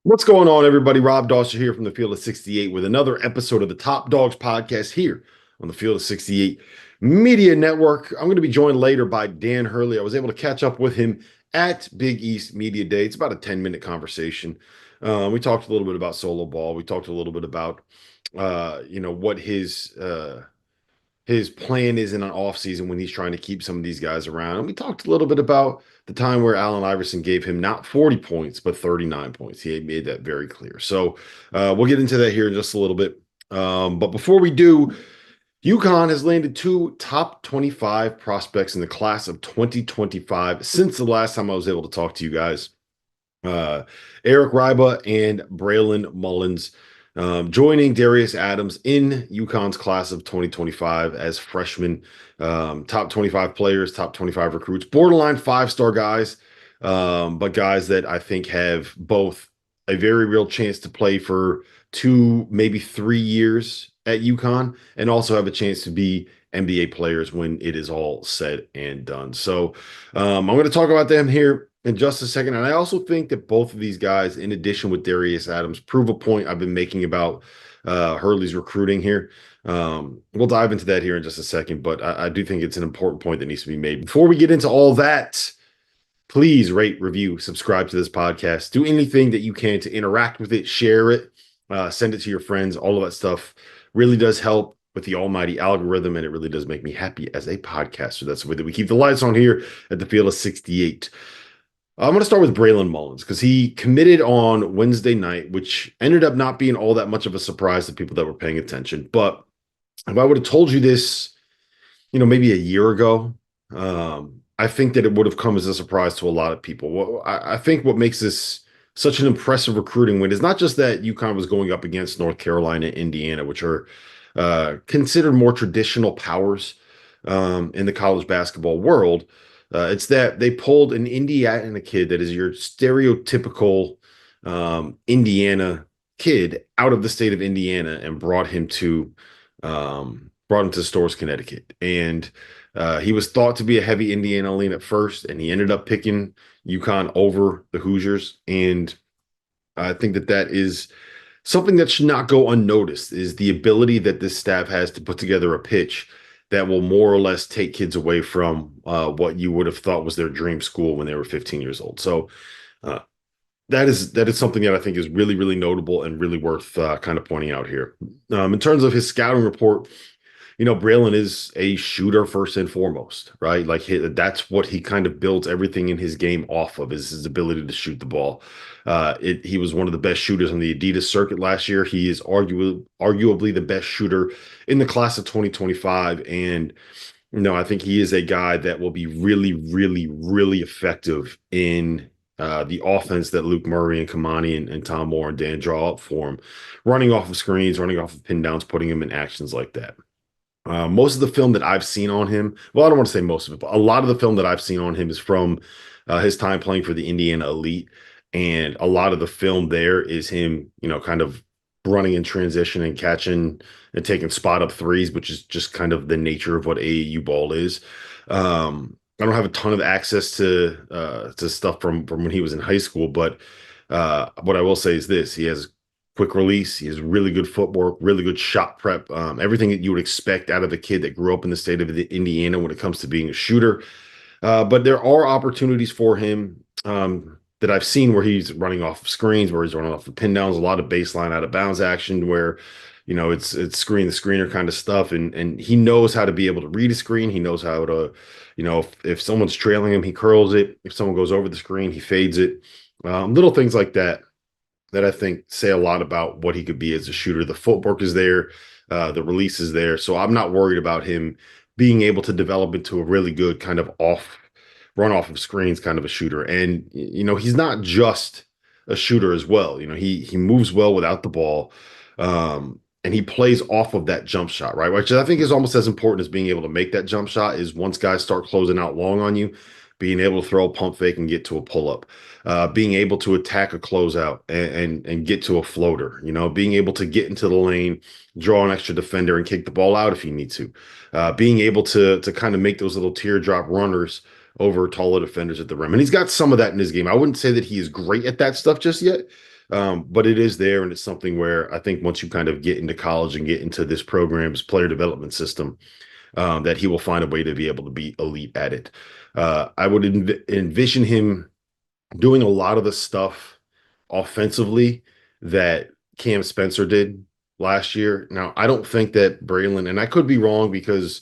What's going on, everybody? Rob Dawson here from the Field of 68 with another episode of the Top Dogs podcast here on the Field of 68 Media Network. I'm going to be joined later by Dan Hurley. I was able to catch up with him at Big East Media Day. It's about a 10-minute conversation. We talked a little bit about solo ball. We talked a little bit about, what his plan is in an offseason when he's trying to keep some of these guys around. And we talked a little bit about the time where Allen Iverson gave him not 40 points, but 39 points. He made that very clear. So we'll get into that here in just a little bit. But before we do, UConn has landed two top 25 prospects in the class of 2025 since the last time I was able to talk to you guys. Eric Reibe and Braylon Mullins joining Darius Adams in UConn's class of 2025 as freshmen, top 25 players, top 25 recruits, borderline five-star guys, but guys that I think have both a very real chance to play for 2, maybe 3 years at UConn, and also have a chance to be NBA players when it is all said and done. So I'm going to talk about them here in just a second. And I also think that both of these guys, in addition with Darius Adams, prove a point I've been making about Hurley's recruiting here. We'll dive into that here in just a second, but I do think it's an important point that needs to be made. Before we get into all that, please rate, review, subscribe to this podcast. Do anything that you can to interact with it, share it, send it to your friends. All of that stuff really does help with the almighty algorithm, and it really does make me happy as a podcaster. That's the way that we keep the lights on here at the Field of 68. I'm going to start with Braylon Mullins because he committed on Wednesday night, which ended up not being all that much of a surprise to people that were paying attention. But if I would have told you this, maybe a year ago, I think that it would have come as a surprise to a lot of people. Well, I think what makes this such an impressive recruiting win is not just that UConn was going up against North Carolina and Indiana, which are considered more traditional powers in the college basketball world. It's that they pulled an Indiana kid that is your stereotypical Indiana kid out of the state of Indiana and brought him to Storrs, Connecticut. And he was thought to be a heavy Indiana lean at first, and he ended up picking UConn over the Hoosiers. And I think that is something that should not go unnoticed, is the ability that this staff has to put together a pitch that will more or less take kids away from what you would have thought was their dream school when they were 15 years old. So that is something that I think is really, really notable and really worth kind of pointing out here. In terms of his scouting report, Braylon is a shooter first and foremost, right? Like that's what he kind of builds everything in his game off of, is his ability to shoot the ball. He was one of the best shooters on the Adidas circuit last year. He is arguably the best shooter in the class of 2025. And, I think he is a guy that will be really, really, really effective in the offense that Luke Murray and Kamani and Tom Moore and Dan draw up for him, running off of screens, running off of pin downs, putting him in actions like that. Most of the film that I've seen on him, well, I don't want to say most of it, but a lot of the film that I've seen on him is from his time playing for the Indiana Elite. And a lot of the film there is him, kind of running in transition and catching and taking spot up threes, which is just kind of the nature of what AAU ball is. I don't have a ton of access to stuff from when he was in high school, but what I will say is this: he has quick release. He has really good footwork, really good shot prep, everything that you would expect out of a kid that grew up in the state of Indiana when it comes to being a shooter. But there are opportunities for him that I've seen where he's running off of screens, where he's running off of pin downs, a lot of baseline out of bounds action where, it's screen the screener kind of stuff. And he knows how to be able to read a screen. He knows how to, if someone's trailing him, he curls it. If someone goes over the screen, he fades it. Little things like that I think say a lot about what he could be as a shooter. The footwork is there, the release is there. So I'm not worried about him being able to develop into a really good kind of run off of screens kind of a shooter. And, he's not just a shooter as well. He moves well without the ball. And he plays off of that jump shot, right? Which I think is almost as important as being able to make that jump shot, is once guys start closing out long on you, being able to throw a pump fake and get to a pull-up, being able to attack a closeout and get to a floater, being able to get into the lane, draw an extra defender and kick the ball out if you need to, being able to kind of make those little teardrop runners over taller defenders at the rim. And he's got some of that in his game. I wouldn't say that he is great at that stuff just yet, But it is there, and it's something where I think once you kind of get into college and get into this program's player development system, that he will find a way to be able to be elite at it. I would envision him doing a lot of the stuff offensively that Cam Spencer did last year. Now, I don't think that Braylon, and I could be wrong because,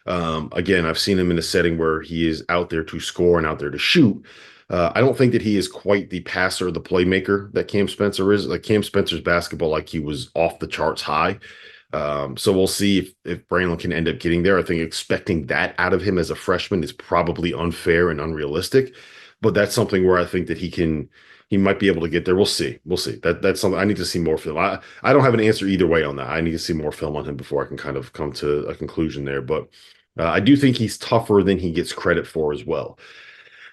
again, I've seen him in a setting where he is out there to score and out there to shoot. I don't think that he is quite the passer, the playmaker that Cam Spencer is. Like Cam Spencer's basketball IQ was off the charts high. So we'll see if Braylon can end up getting there. I think expecting that out of him as a freshman is probably unfair and unrealistic, but that's something where I think that he might be able to get there. We'll see. We'll see. That's something I need to see more film. I don't have an answer either way on that. I need to see more film on him before I can kind of come to a conclusion there. But I do think he's tougher than he gets credit for as well.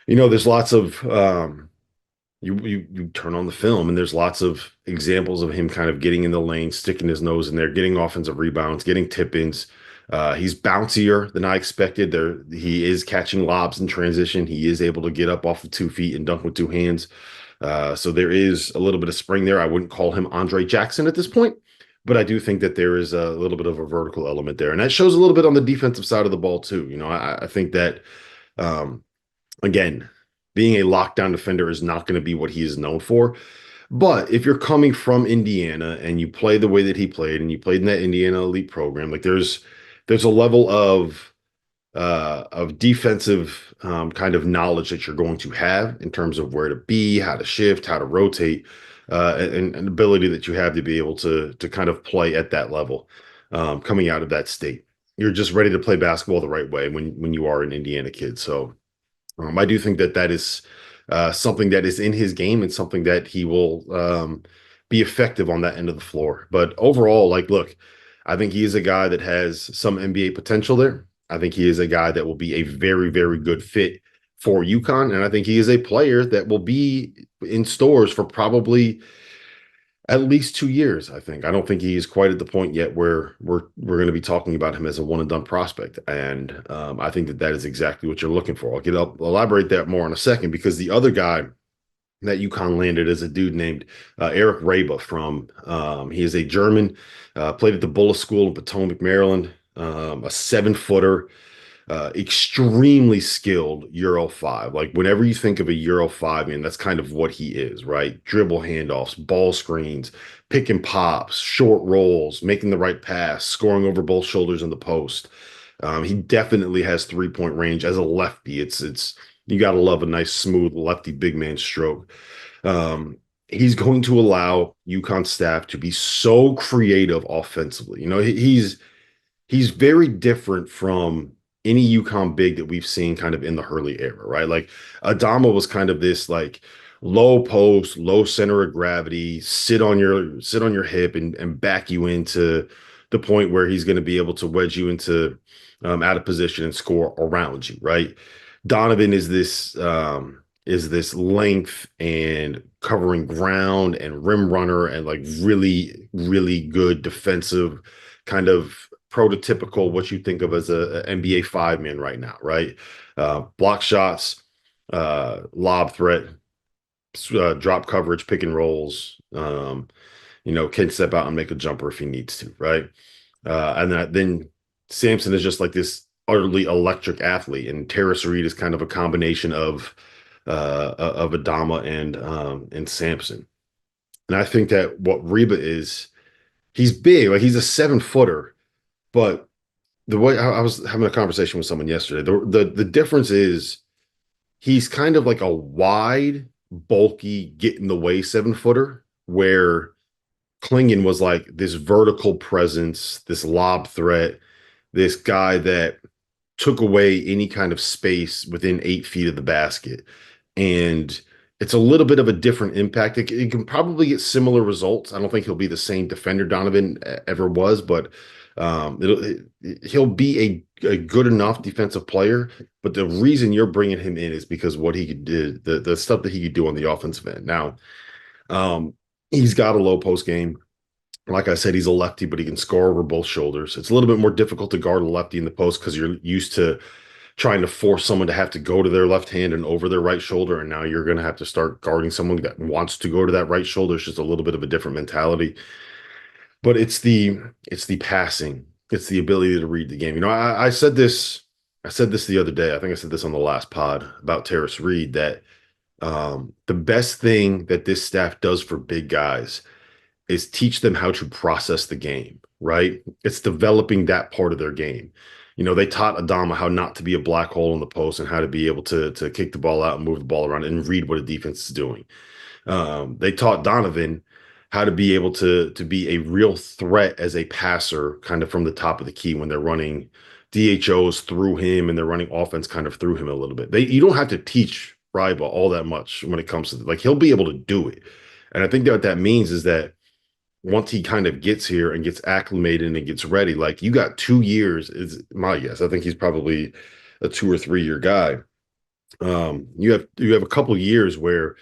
There's lots of you turn on the film and there's lots of examples of him kind of getting in the lane, sticking his nose in there, getting offensive rebounds, getting tip-ins. He's bouncier than I expected. He is catching lobs in transition. He is able to get up off of 2 feet and dunk with two hands. So there is a little bit of spring there. I wouldn't call him Andre Jackson at this point, but I do think that there is a little bit of a vertical element there. And that shows a little bit on the defensive side of the ball too. I think that um, again, being a lockdown defender is not going to be what he is known for. But if you're coming from Indiana and you play the way that he played and you played in that Indiana elite program, like there's a level of defensive kind of knowledge that you're going to have in terms of where to be, how to shift, how to rotate, and ability that you have to be able to kind of play at that level coming out of that state. You're just ready to play basketball the right way when you are an Indiana kid. So I do think that that is something that is in his game and something that he will be effective on that end of the floor. But overall, like, look, I think he is a guy that has some NBA potential there. I think he is a guy that will be a very, very good fit for UConn. And I think he is a player that will be in stores for probably at least 2 years. I don't think he is quite at the point yet where we're going to be talking about him as a one and done prospect, and I think that that is exactly what you're looking for. I'll elaborate that more in a second because the other guy that UConn landed is a dude named Eric Reibe from he is a German, played at the Bullis School in Potomac, Maryland, a 7-footer. Extremely skilled Euro 5. Like whenever you think of a Euro 5, man, that's kind of what he is, right? Dribble handoffs, ball screens, pick and pops, short rolls, making the right pass, scoring over both shoulders in the post. He definitely has 3-point range as a lefty. It's you got to love a nice smooth lefty big man stroke. He's going to allow UConn staff to be so creative offensively. He's very different from any UConn big that we've seen kind of in the Hurley era, right? Like Adama was kind of this like low post, low center of gravity, sit on your hip and back you into the point where he's going to be able to wedge you into out of position and score around you, right? Donovan is this length and covering ground and rim runner and like really, really good defensive kind of prototypical what you think of as a NBA 5-man right now, right? Block shots, lob threat, drop coverage, pick and rolls, can step out and make a jumper if he needs to, right? And then Sampson is just like this utterly electric athlete, and Terrace Reed is kind of a combination of Adama and Sampson. And I think that what Reibe is, he's big, like he's a 7-footer, but the way I was having a conversation with someone yesterday, the difference is he's kind of like a wide, bulky, get in the way 7-footer, where Klingon was like this vertical presence, this lob threat, this guy that took away any kind of space within 8 feet of the basket. And it's a little bit of a different impact. It can probably get similar results. I don't think he'll be the same defender Donovan ever was, but he'll be a good enough defensive player. But the reason you're bringing him in is because what he could do, the stuff that he could do on the offensive end. Now, he's got a low post game. Like I said, he's a lefty, but he can score over both shoulders. It's a little bit more difficult to guard a lefty in the post because you're used to trying to force someone to have to go to their left hand and over their right shoulder. And now you're going to have to start guarding someone that wants to go to that right shoulder. It's just a little bit of a different mentality. But it's the passing. It's the ability to read the game. I said this the other day. I think I said this on the last pod about Terrace Reed that the best thing that this staff does for big guys is teach them how to process the game, right? It's developing that part of their game. They taught Adama how not to be a black hole in the post and how to be able to kick the ball out and move the ball around and read what a defense is doing. They taught Donovan how to be able to be a real threat as a passer, kind of from the top of the key when they're running DHOs through him and they're running offense kind of through him a little bit. You don't have to teach Reibe all that much when it comes to like he'll be able to do it. And I think that what that means is that once he kind of gets here and gets acclimated and gets ready, like you got 2 years is my guess. I think he's probably a 2 or 3 year guy. You have a couple of years where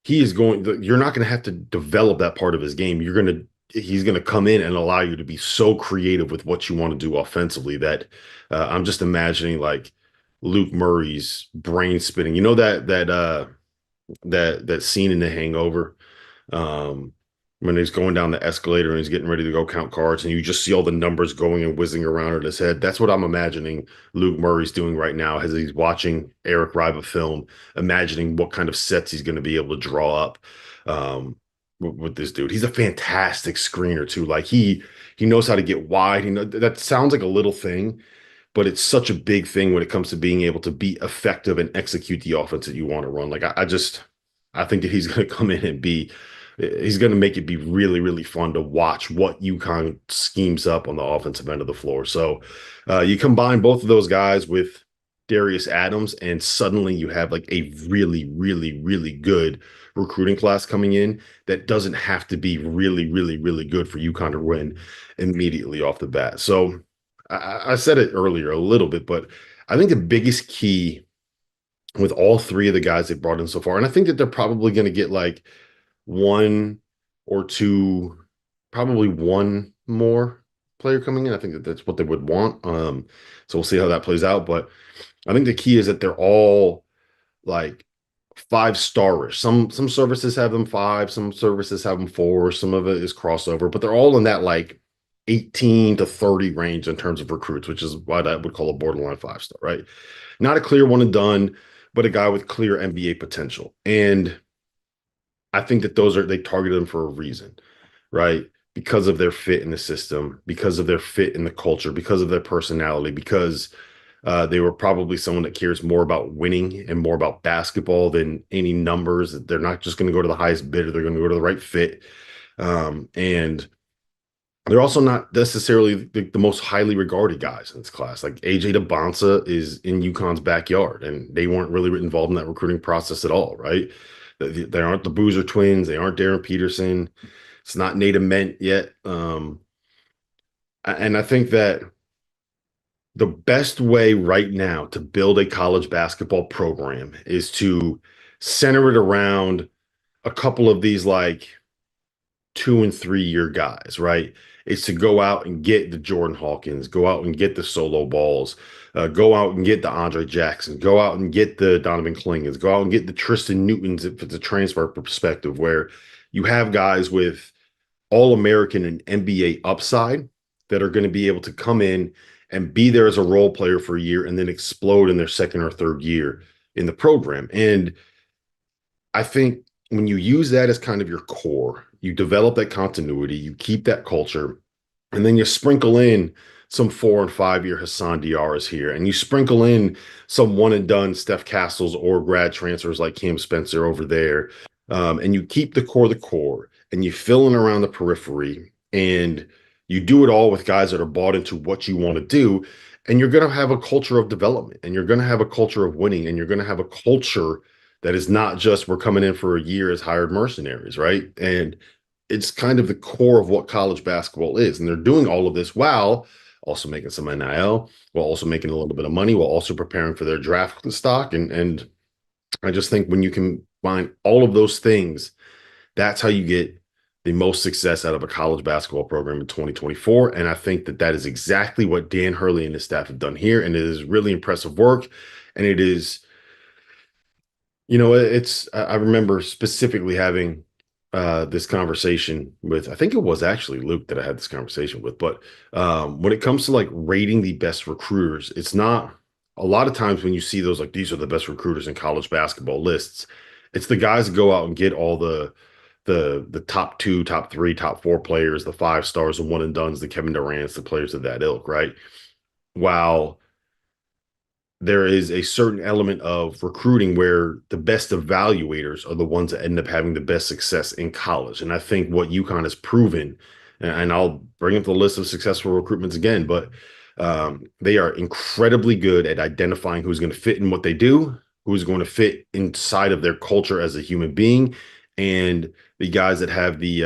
you're not going to have to develop that part of his game. He's going to come in and allow you to be so creative with what you want to do offensively that I'm just imagining like Luke Murray's brain spinning. You know that scene in The Hangover, um, when he's going down the escalator and he's getting ready to go count cards, and you just see all the numbers going and whizzing around in his head. That's what I'm imagining Luke Murray's doing right now as he's watching Eric Reibe film, imagining what kind of sets he's going to be able to draw up with this dude. He's a fantastic screener too. Like he knows how to get wide. That sounds like a little thing, but it's such a big thing when it comes to being able to be effective and execute the offense that you want to run. Like I think that he's going to come in and he's going to make it be really, really fun to watch what UConn schemes up on the offensive end of the floor. So you combine both of those guys with Darius Adams, and suddenly you have like a really, really, really good recruiting class coming in that doesn't have to be really, really, really good for UConn to win immediately off the bat. So I said it earlier a little bit, but I think the biggest key with all three of the guys they brought in so far, and I think that they're probably going to get like one or two, probably one more player coming in. I think that that's what they would want. So we'll see how that plays out. But I think the key is that they're all like 5-star-ish. Some services have them 5, some services have them 4, some of it is crossover, but they're all in that like 18 to 30 range in terms of recruits, which is what I would call a borderline 5-star, right? Not a clear one and done, but a guy with clear NBA potential. And I think that they targeted them for a reason, right? Because of their fit in the system, because of their fit in the culture, because of their personality, because they were probably someone that cares more about winning and more about basketball than any numbers. They're not just going to go to the highest bidder. They're going to go to the right fit. And they're also not necessarily the most highly regarded guys in this class. Like AJ DeBonsa is in UConn's backyard, and they weren't really involved in that recruiting process at all, right? They aren't the Boozer twins. They aren't Darren Peterson. It's not Nate Ament yet. And I think that the best way right now to build a college basketball program is to center it around a couple of these like 2 and 3 year guys, right? It's to go out and get the Jordan Hawkins, go out and get the Solo Balls, go out and get the Andre Jackson, go out and get the Donovan Klingons, go out and get the Tristan Newtons if it's a transfer perspective, where you have guys with All-American and NBA upside that are going to be able to come in and be there as a role player for a year and then explode in their second or third year in the program. And I think when you use that as kind of your core, you develop that continuity, you keep that culture, and then you sprinkle in some 4 and 5 year Hassan Diarras here, and you sprinkle in some one and done Steph Castles or grad transfers like Cam Spencer over there. And you keep the core, and you fill in around the periphery, and you do it all with guys that are bought into what you want to do. And you're going to have a culture of development, and you're going to have a culture of winning, and you're going to have a culture that is not just we're coming in for a year as hired mercenaries, right? And it's kind of the core of what college basketball is. And they're doing all of this while also making some NIL, while also making a little bit of money, while also preparing for their draft stock. And I just think when you combine all of those things, that's how you get the most success out of a college basketball program in 2024. And I think that that is exactly what Dan Hurley and his staff have done here. And it is really impressive work. And it is, I remember specifically having this conversation with, I think it was actually Luke that I had this conversation with, but when it comes to like rating the best recruiters, it's not a lot of times when you see those, like, these are the best recruiters in college basketball lists, it's the guys that go out and get all the top two, top three, top four players, the 5 stars, the one and dones, the Kevin Durant's, the players of that ilk, right? While there is a certain element of recruiting where the best evaluators are the ones that end up having the best success in college. And I think what UConn has proven, and I'll bring up the list of successful recruitments again, but they are incredibly good at identifying who's going to fit in what they do, who's going to fit inside of their culture as a human being, and the guys that have the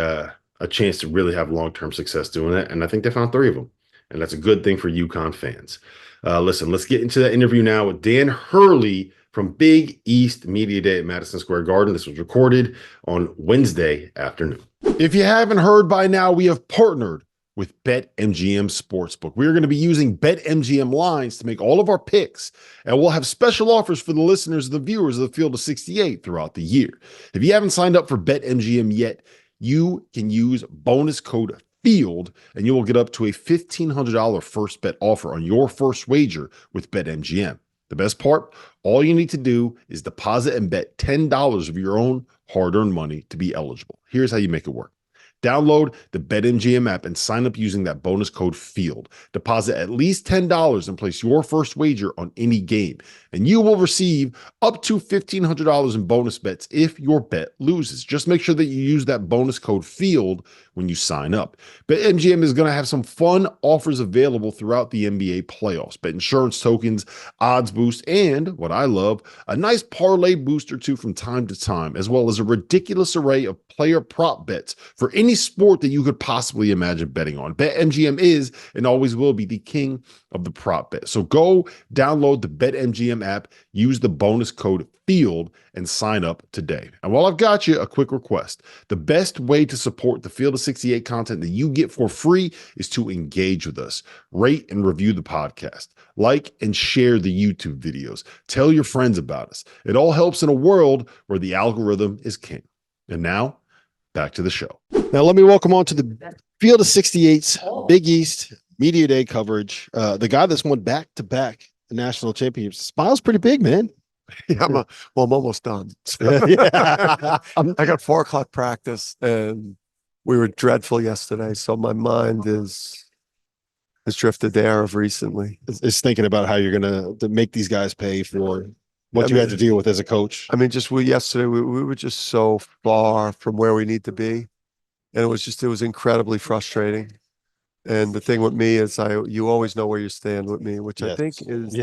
a chance to really have long-term success doing that. And I think they found 3 of them. And that's a good thing for UConn fans. Listen, let's get into that interview now with Dan Hurley from Big East Media Day at Madison Square Garden. This was recorded on Wednesday afternoon. If you haven't heard by now, we have partnered with BetMGM Sportsbook. We're going to be using BetMGM lines to make all of our picks, and we'll have special offers for the listeners and the viewers of the Field of 68 throughout the year. If you haven't signed up for BetMGM yet, you can use bonus code FIELD, and you will get up to a $1,500 first bet offer on your first wager with BetMGM. The best part, all you need to do is deposit and bet $10 of your own hard-earned money to be eligible. Here's how you make it work. Download the BetMGM app and sign up using that bonus code FIELD. Deposit at least $10 and place your first wager on any game, and you will receive up to $1,500 in bonus bets if your bet loses. Just make sure that you use that bonus code FIELD when you sign up. BetMGM is going to have some fun offers available throughout the NBA playoffs. Bet insurance tokens, odds boost, and what I love, a nice parlay boost or two from time to time, as well as a ridiculous array of player prop bets for any sport that you could possibly imagine betting on. BetMGM is and always will be the king of the prop bet. So go download the BetMGM app, use the bonus code FIELD, and sign up today. And while I've got you, a quick request. The best way to support the Field of 68 content that you get for free is to engage with us. Rate and review the podcast. Like and share the YouTube videos. Tell your friends about us. It all helps in a world where the algorithm is king. And now, back to the show. Now, let me welcome on to the Field of 68's Big East Media Day coverage. The guy that's won back-to-back national championships. Smile's pretty big, man. Yeah, I'm almost done. Yeah. I got 4:00 practice, and we were dreadful yesterday. So my mind has drifted there of recently. Is thinking about how you're going to make these guys pay for what you had to deal with as a coach. I mean, yesterday we were just so far from where we need to be, and it was incredibly frustrating. And the thing with me is you always know where you stand with me, which I think is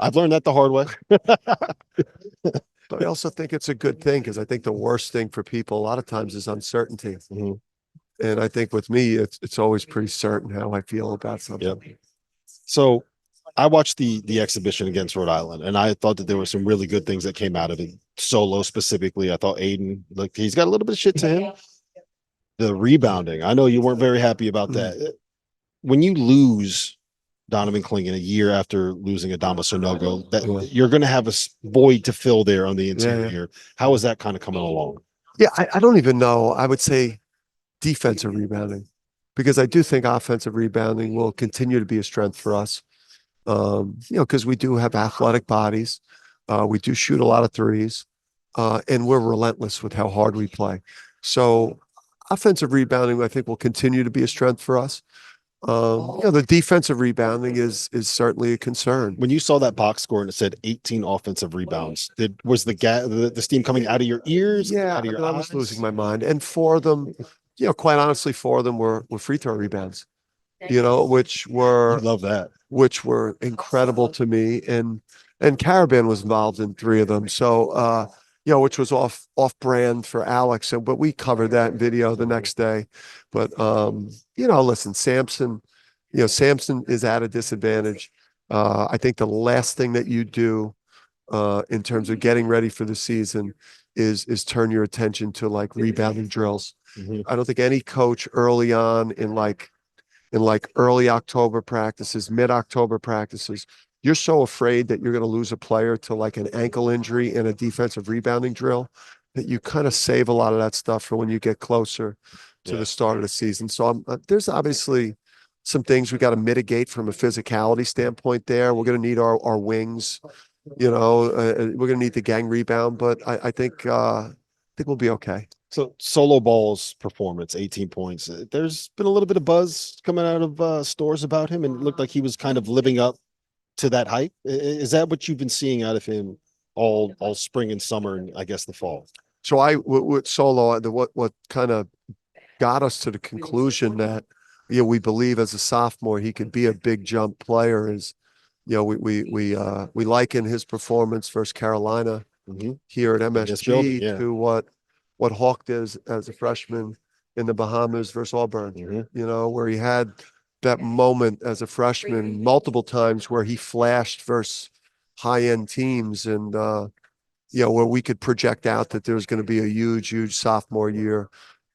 I've learned that the hard way. But I also think it's a good thing, because I think the worst thing for people a lot of times is uncertainty. Mm-hmm. And I think with me, it's always pretty certain how I feel about something. Yep. So I watched the exhibition against Rhode Island, and I thought that there were some really good things that came out of it. Solo specifically, I thought Aiden, like, he's got a little bit of shit to him. The rebounding, I know you weren't very happy about that. When you lose Donovan Clingan a year after losing Adama Sonogo, that you're going to have a void to fill there on the interior. Yeah. How is that kind of coming along? Yeah, I don't even know. I would say defensive rebounding, because I do think offensive rebounding will continue to be a strength for us. Because we do have athletic bodies. We do shoot a lot of threes, and we're relentless with how hard we play. So offensive rebounding, I think, will continue to be a strength for us. The defensive rebounding is certainly a concern. When you saw that box score and it said 18 offensive rebounds, was the steam coming out of your ears? Yeah, out of your I was losing my mind. And 4 of them, quite honestly, 4 of them were free throw rebounds, which were, I love that, which were incredible to me. And Caravan was involved in 3 of them. So, which was off brand for Alex. But we covered that in video the next day. But, listen, Samson is at a disadvantage. I think the last thing that you do in terms of getting ready for the season is turn your attention to like rebounding drills. Mhm. I don't think any coach early on in early October practices, mid-October practices, you're so afraid that you're going to lose a player to like an ankle injury in a defensive rebounding drill that you kind of save a lot of that stuff for when you get closer to the start of the season. So there's obviously some things we got to mitigate from a physicality standpoint there. We're going to need our wings, we're going to need the gang rebound, but I think we'll be okay. So Solo Ball's performance, 18 points. There's been a little bit of buzz coming out of stores about him, and it looked like he was kind of living up to that hype. Is that what you've been seeing out of him all spring and summer, and I guess the fall? So with Solo, what kind of got us to the conclusion that we believe as a sophomore he could be a big jump player is we liken his performance versus Carolina here at MSG to what Hawk did as a freshman in the Bahamas versus Auburn, where he had that moment as a freshman multiple times where he flashed versus high-end teams and, where we could project out that there was going to be a huge sophomore year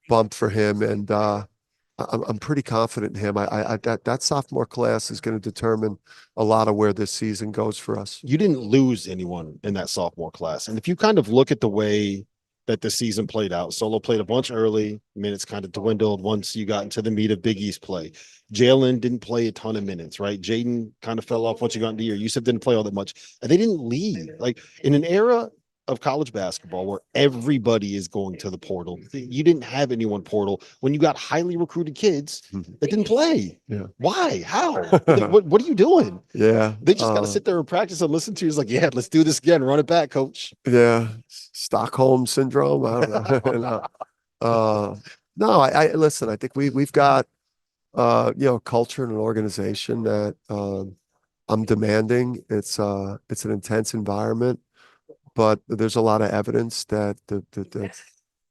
bump for him. And I'm pretty confident in him. That sophomore class is going to determine a lot of where this season goes for us. You didn't lose anyone in that sophomore class. And if you kind of look at the way that the season played out, Solo played a bunch early, minutes kind of dwindled once you got into the meat of Big East play. Jalen didn't play a ton of minutes, right? Jaden kind of fell off once you got into the year. Yusuf didn't play all that much. And they didn't leave. Like in an era of college basketball where everybody is going to the portal, you didn't have anyone portal when you got highly recruited kids that didn't play. Yeah. Why? How? what are you doing? Yeah. They just got to sit there and practice and listen to you. It's like, yeah, let's do this again. Run it back, coach. Yeah. Stockholm syndrome. I don't know. No, I listen, I think we've got, culture and an organization that I'm demanding. It's an intense environment, but there's a lot of evidence that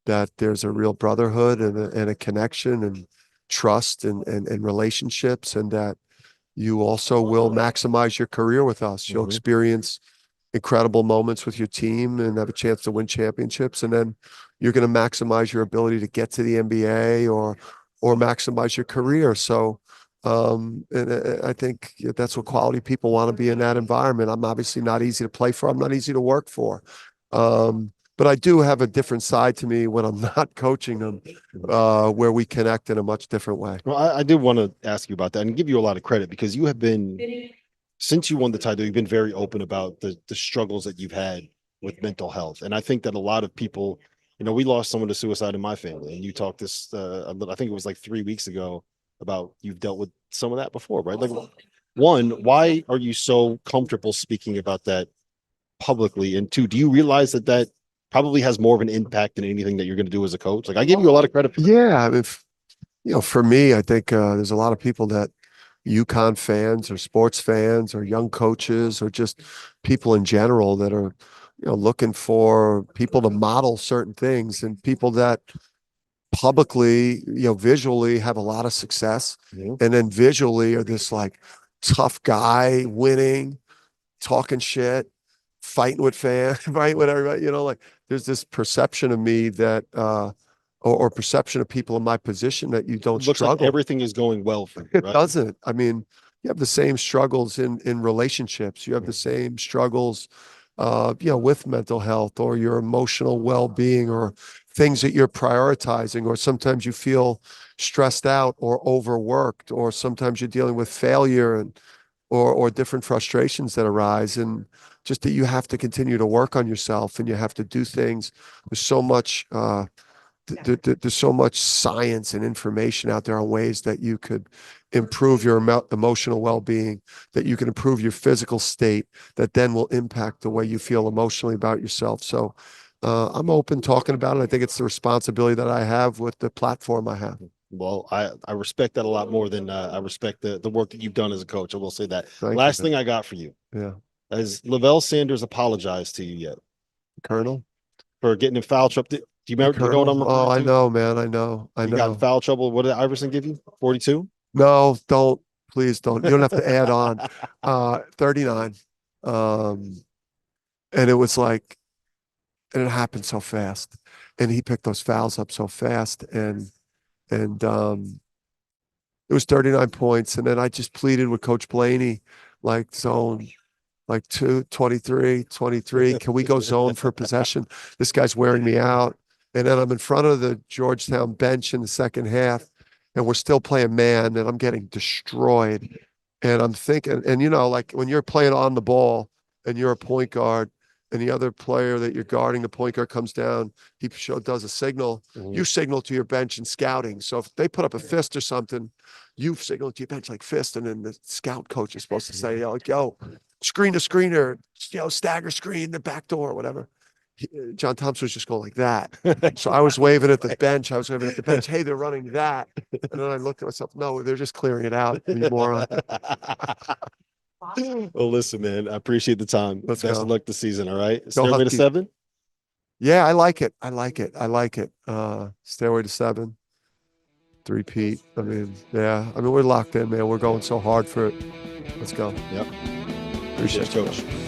that there's a real brotherhood and a connection and trust and relationships, and that you also will maximize your career with us. You'll experience incredible moments with your team and have a chance to win championships, and then you're going to maximize your ability to get to the NBA or maximize your career. So and I think that's what quality people want to be in that environment. I'm obviously not easy to play for. I'm not easy to work for. But I do have a different side to me when I'm not coaching them, where we connect in a much different way. Well, I did want to ask you about that and give you a lot of credit because you have been, since you won the title, you've been very open about the struggles that you've had with mental health. And I think that a lot of people, we lost someone to suicide in my family, and you talked this, I think it was like 3 weeks ago, about you've dealt with some of that before, right? Like, one, why are you so comfortable speaking about that publicly? And two, do you realize that that probably has more of an impact than anything that you're going to do as a coach? Like, I give you a lot of credit for that. Yeah, I mean, for me, I think there's a lot of people that UConn fans or sports fans or young coaches or just people in general that are, looking for people to model certain things, and people that publicly, visually have a lot of success, and then visually are this like tough guy winning, talking shit, fighting with fans, fighting with everybody, like there's this perception of me that, or perception of people in my position that you don't Looks struggle. like everything is going well for you, It right? doesn't. I mean, you have the same struggles in relationships. You have the same struggles, with mental health or your emotional well-being or things that you're prioritizing, or sometimes you feel stressed out or overworked, or sometimes you're dealing with failure and or different frustrations that arise, and just that you have to continue to work on yourself and you have to do things. There's so much there's so much science and information out there on ways that you could improve your emotional well-being, that you can improve your physical state, that then will impact the way you feel emotionally about yourself. So I'm open talking about it. I think it's the responsibility that I have with the platform I have. Well, I respect that a lot more than I respect the work that you've done as a coach. I will say that. Thank Last you. thing I got for you. Yeah. Has Lavelle Sanders apologized to you yet Colonel? for getting in foul trouble? Do you remember? Do you know what I'm referring Oh, I to? know, man. I know. You got in foul trouble. What did Iverson give you? 42? No, don't. Please don't. You don't have to add on. 39. And it was like, and it happened so fast. And he picked those fouls up so fast, and it was 39 points. And then I just pleaded with Coach Blaney, like zone, like 23. Can we go zone for possession? This guy's wearing me out. And then I'm in front of the Georgetown bench in the second half, and we're still playing man, and I'm getting destroyed. And I'm thinking, and like when you're playing on the ball and you're a point guard, and the other player that you're guarding, the point guard, comes down, he does a signal. You signal to your bench in scouting. So if they put up a fist or something, you signal to your bench like fist, and then the scout coach is supposed to say, like, yo, screen to screener, stagger screen, the back door, whatever. John Thompson was just going like that. So I was waving at the bench. Hey, they're running that. And then I looked at myself. No, they're just clearing it out. You moron. Well, listen, man, I appreciate the time. Let's Best go. of luck this season. All right. Go Stairway to Huskies. 7. Yeah, I like it. Stairway to 7. 3-peat. I mean, we're locked in, man. We're going so hard for it. Let's go. Yep. Appreciate Cheers, you. Coach.